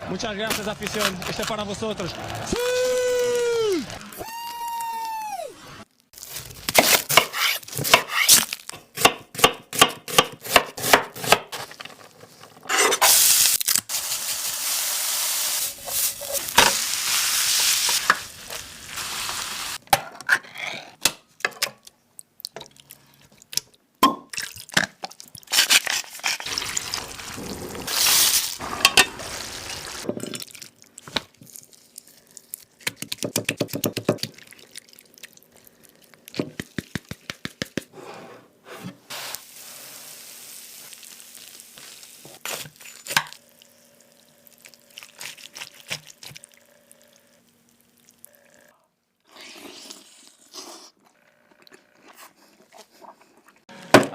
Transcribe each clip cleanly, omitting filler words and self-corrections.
Muchas gracias, afición. Este es para vosotros.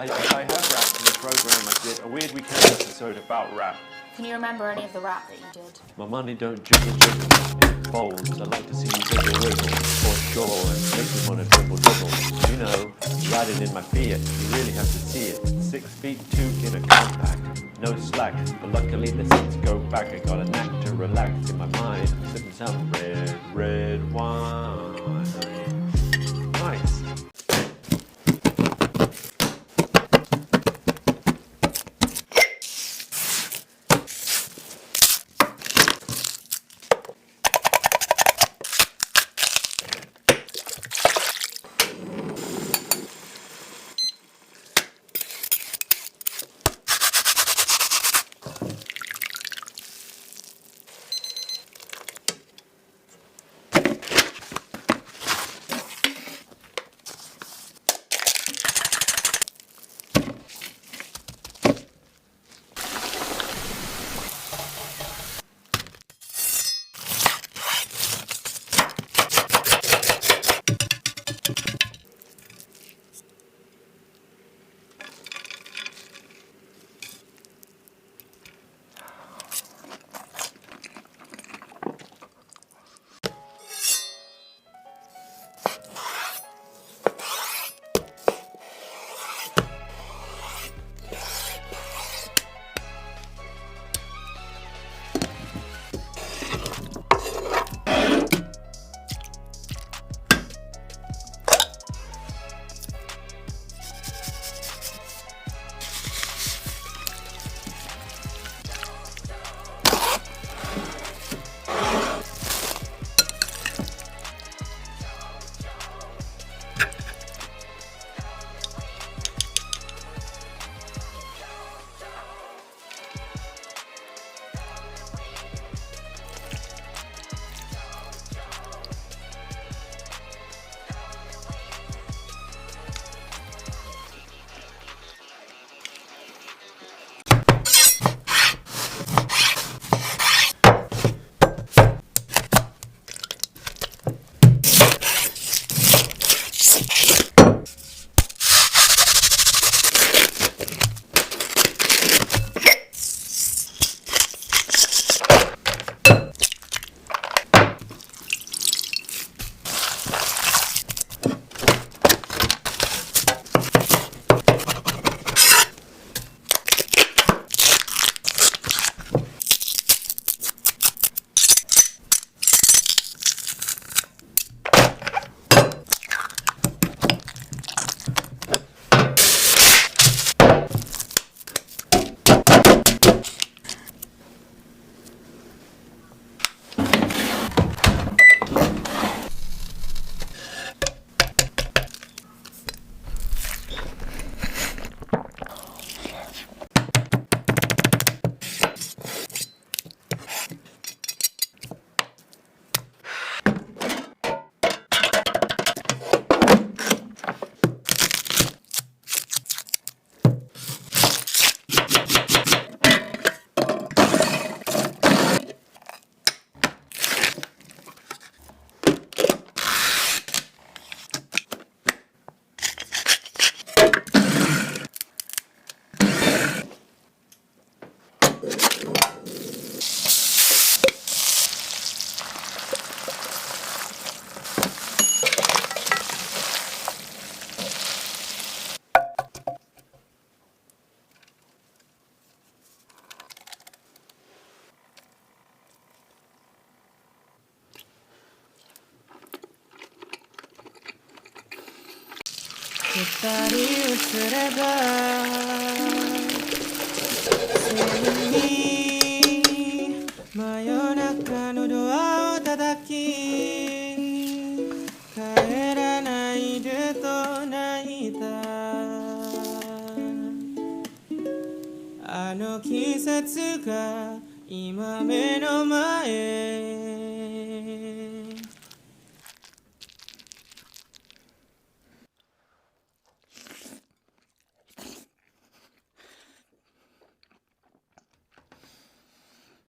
I have rapped in the program. I did a Weird Weekend episode about rap. Can you remember any of the rap that you did? My money don't jiggle jiggle, it folds. I like to see you wiggle wiggle, for sure, and make me wanna dribble dribble. You know, riding in my Fiat, you really have to see it. 6 feet 2 in a compact, no slack, but luckily the seats go back. I got a knack to relax in my mind, sipping some red wine. Nice. 二人映れば急に真夜中のドアを叩き帰らないでと泣いたあの季節が今目の前